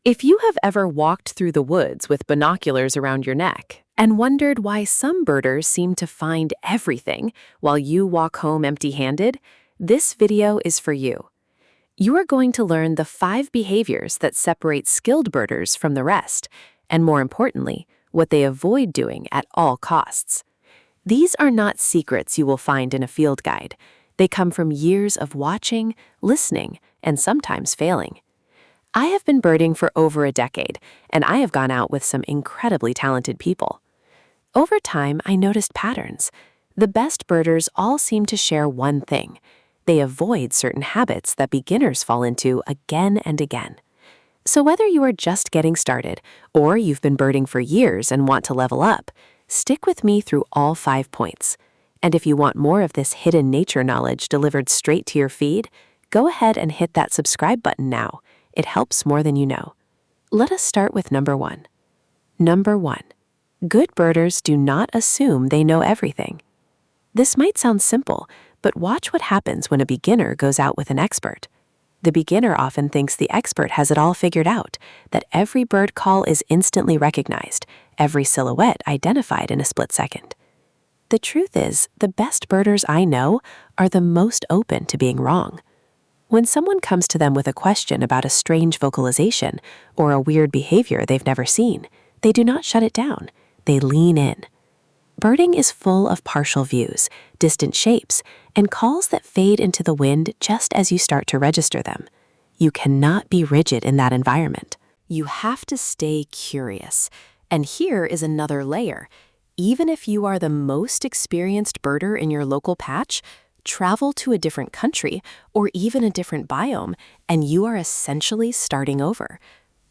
If you have ever walked through the woods with binoculars around your neck and wondered why some birders seem to find everything while you walk home empty-handed, this video is for you. You are going to learn the 5 behaviors that separate skilled birders from the rest, and more importantly, what they avoid doing at all costs. These are not secrets you will find in a field guide. They come from years of watching, listening, and sometimes failing. I have been birding for over a decade, and I have gone out with some incredibly talented people. Over time, I noticed patterns. The best birders all seem to share one thing. They avoid certain habits that beginners fall into again and again. So whether you are just getting started, or you've been birding for years and want to level up, stick with me through all 5 points. And if you want more of this hidden nature knowledge delivered straight to your feed, go ahead and hit that subscribe button now. It helps more than you know. Let us start with number 1. Number 1. Good birders do not assume they know everything. This might sound simple, but watch what happens when a beginner goes out with an expert. The beginner often thinks the expert has it all figured out, that every bird call is instantly recognized, every silhouette identified in a split second. The truth is, the best birders I know are the most open to being wrong. When someone comes to them with a question about a strange vocalization or a weird behavior they've never seen, they do not shut it down. They lean in. Birding is full of partial views, distant shapes, and calls that fade into the wind just as you start to register them. You cannot be rigid in that environment. You have to stay curious. And here is another layer. Even if you are the most experienced birder in your local patch, travel to a different country or even a different biome, and you are essentially starting over.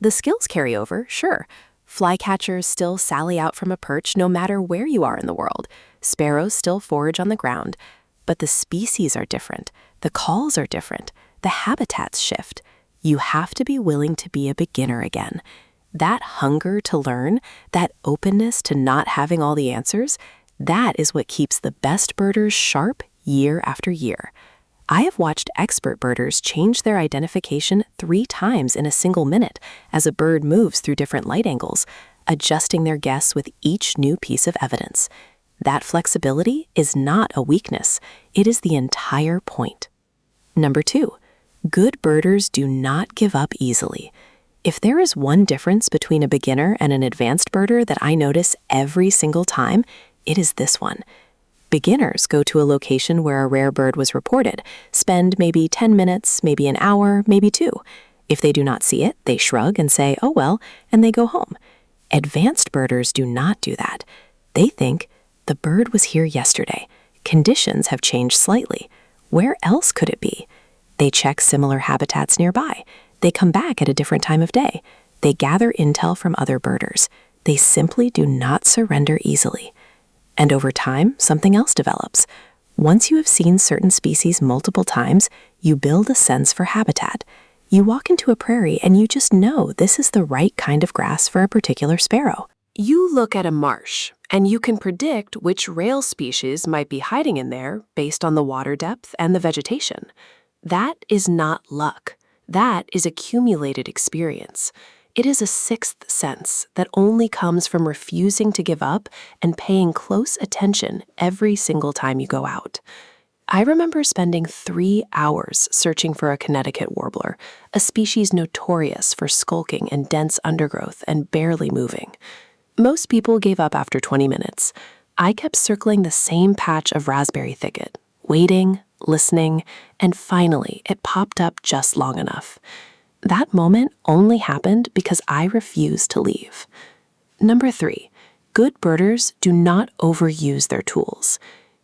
The skills carry over, sure. Flycatchers still sally out from a perch no matter where you are in the world. Sparrows still forage on the ground. But the species are different. The calls are different. The habitats shift. You have to be willing to be a beginner again. That hunger to learn, that openness to not having all the answers, that is what keeps the best birders sharp year after year. I have watched expert birders change their identification 3 times in a single minute as a bird moves through different light angles, adjusting their guess with each new piece of evidence. That flexibility is not a weakness. It is the entire point. Number 2, good birders do not give up easily. If there is one difference between a beginner and an advanced birder that I notice every single time, it is this one. Beginners go to a location where a rare bird was reported, spend maybe 10 minutes, maybe an hour, maybe 2. If they do not see it, they shrug and say, "Oh well," and they go home. Advanced birders do not do that. They think, the bird was here yesterday. Conditions have changed slightly. Where else could it be? They check similar habitats nearby. They come back at a different time of day. They gather intel from other birders. They simply do not surrender easily. And over time, something else develops. Once you have seen certain species multiple times, you build a sense for habitat. You walk into a prairie and you just know this is the right kind of grass for a particular sparrow. You look at a marsh, and you can predict which rail species might be hiding in there based on the water depth and the vegetation. That is not luck. That is accumulated experience. It is a 6th sense that only comes from refusing to give up and paying close attention every single time you go out. I remember spending 3 hours searching for a Connecticut warbler, a species notorious for skulking in dense undergrowth and barely moving. Most people gave up after 20 minutes. I kept circling the same patch of raspberry thicket, waiting, listening, and finally it popped up just long enough. That moment only happened because I refused to leave. Number 3, good birders do not overuse their tools.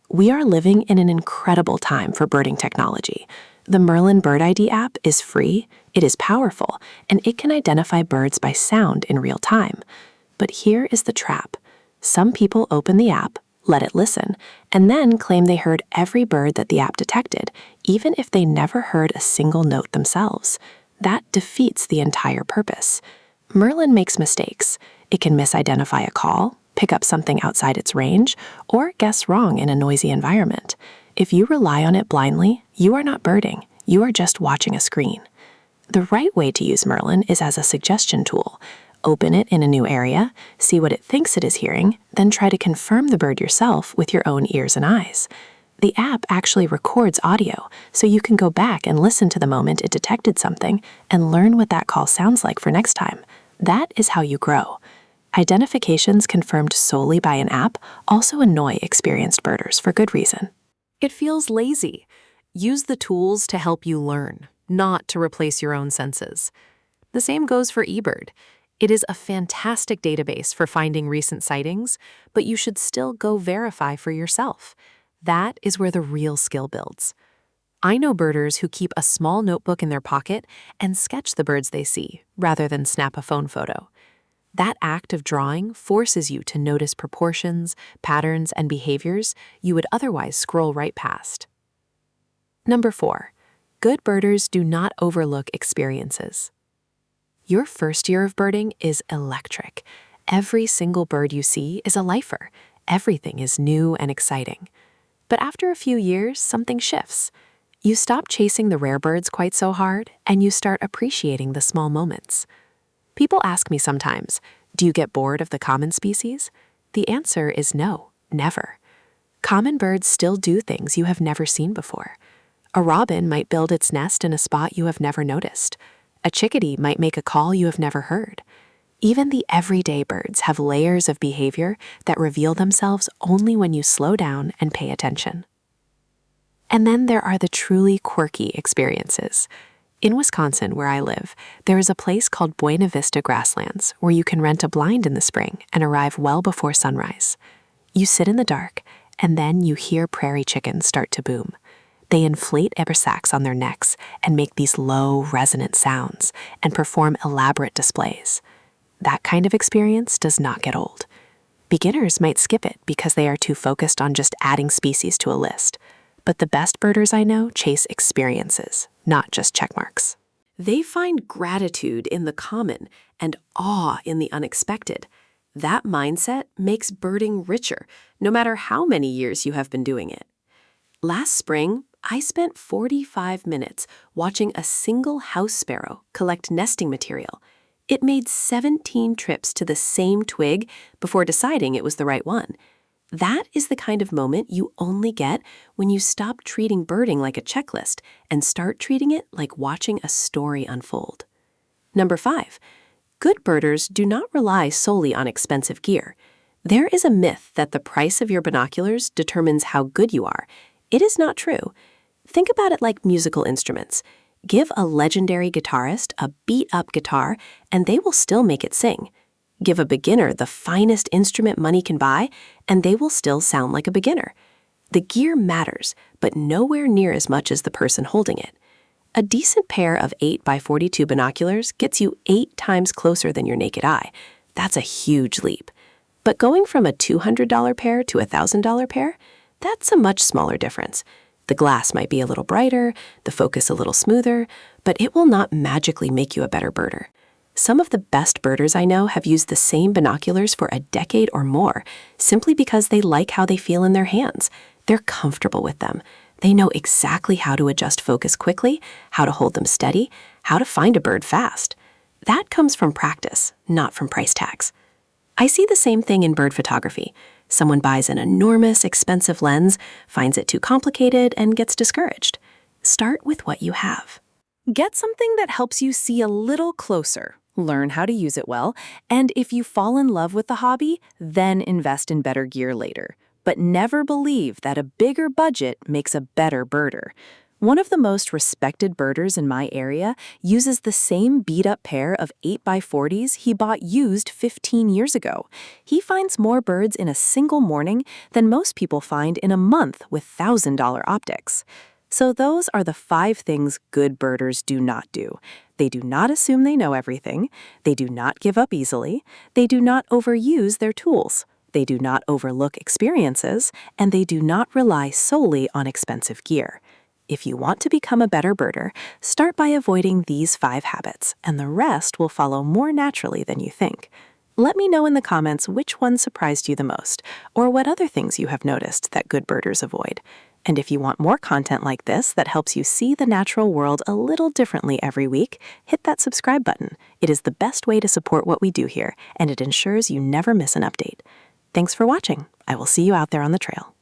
We are living in an incredible time for birding technology. The Merlin Bird ID app is free, it is powerful, and it can identify birds by sound in real time. But here is the trap. Some people open the app, let it listen, and then claim they heard every bird that the app detected, even if they never heard a single note themselves. That defeats the entire purpose. Merlin makes mistakes. It can misidentify a call, pick up something outside its range, or guess wrong in a noisy environment. If you rely on it blindly, you are not birding. You are just watching a screen. The right way to use Merlin is as a suggestion tool. Open it in a new area, see what it thinks it is hearing, then try to confirm the bird yourself with your own ears and eyes. The app actually records audio, so you can go back and listen to the moment it detected something and learn what that call sounds like for next time. That is how you grow. Identifications confirmed solely by an app also annoy experienced birders for good reason. It feels lazy. Use the tools to help you learn, not to replace your own senses. The same goes for eBird. It is a fantastic database for finding recent sightings, but you should still go verify for yourself. That is where the real skill builds. I know birders who keep a small notebook in their pocket and sketch the birds they see, rather than snap a phone photo. That act of drawing forces you to notice proportions, patterns, and behaviors you would otherwise scroll right past. Number 4. Good birders do not overlook experiences. Your first year of birding is electric. Every single bird you see is a lifer. Everything is new and exciting. But after a few years, something shifts. You stop chasing the rare birds quite so hard, and you start appreciating the small moments. People ask me sometimes, do you get bored of the common species? The answer is no, never. Common birds still do things you have never seen before. A robin might build its nest in a spot you have never noticed. A chickadee might make a call you have never heard. Even the everyday birds have layers of behavior that reveal themselves only when you slow down and pay attention. And then there are the truly quirky experiences. In Wisconsin, where I live, there is a place called Buena Vista Grasslands where you can rent a blind in the spring and arrive well before sunrise. You sit in the dark, and then you hear prairie chickens start to boom. They inflate eber sacs on their necks and make these low, resonant sounds and perform elaborate displays. That kind of experience does not get old. Beginners might skip it because they are too focused on just adding species to a list. But the best birders I know chase experiences, not just checkmarks. They find gratitude in the common and awe in the unexpected. That mindset makes birding richer, no matter how many years you have been doing it. Last spring, I spent 45 minutes watching a single house sparrow collect nesting material. It made 17 trips to the same twig before deciding it was the right one. That is the kind of moment you only get when you stop treating birding like a checklist and start treating it like watching a story unfold. Number 5. Good birders do not rely solely on expensive gear. There is a myth that the price of your binoculars determines how good you are. It is not true. Think about it like musical instruments. Give a legendary guitarist a beat-up guitar, and they will still make it sing. Give a beginner the finest instrument money can buy, and they will still sound like a beginner. The gear matters, but nowhere near as much as the person holding it. A decent pair of 8x42 binoculars gets you 8 times closer than your naked eye. That's a huge leap. But going from a $200 pair to a $1,000 pair, that's a much smaller difference. The glass might be a little brighter, the focus a little smoother, but it will not magically make you a better birder. Some of the best birders I know have used the same binoculars for a decade or more, simply because they like how they feel in their hands. They're comfortable with them. They know exactly how to adjust focus quickly, how to hold them steady, how to find a bird fast. That comes from practice, not from price tags. I see the same thing in bird photography. Someone buys an enormous, expensive lens, finds it too complicated, and gets discouraged. Start with what you have. Get something that helps you see a little closer, learn how to use it well, and if you fall in love with the hobby, then invest in better gear later. But never believe that a bigger budget makes a better birder. One of the most respected birders in my area uses the same beat-up pair of 8x40s he bought used 15 years ago. He finds more birds in a single morning than most people find in a month with $1,000 optics. So those are the 5 things good birders do not do. They do not assume they know everything. They do not give up easily. They do not overuse their tools. They do not overlook experiences. And they do not rely solely on expensive gear. If you want to become a better birder, start by avoiding these 5 habits, and the rest will follow more naturally than you think. Let me know in the comments which one surprised you the most, or what other things you have noticed that good birders avoid. And if you want more content like this that helps you see the natural world a little differently every week, hit that subscribe button. It is the best way to support what we do here, and it ensures you never miss an update. Thanks for watching. I will see you out there on the trail.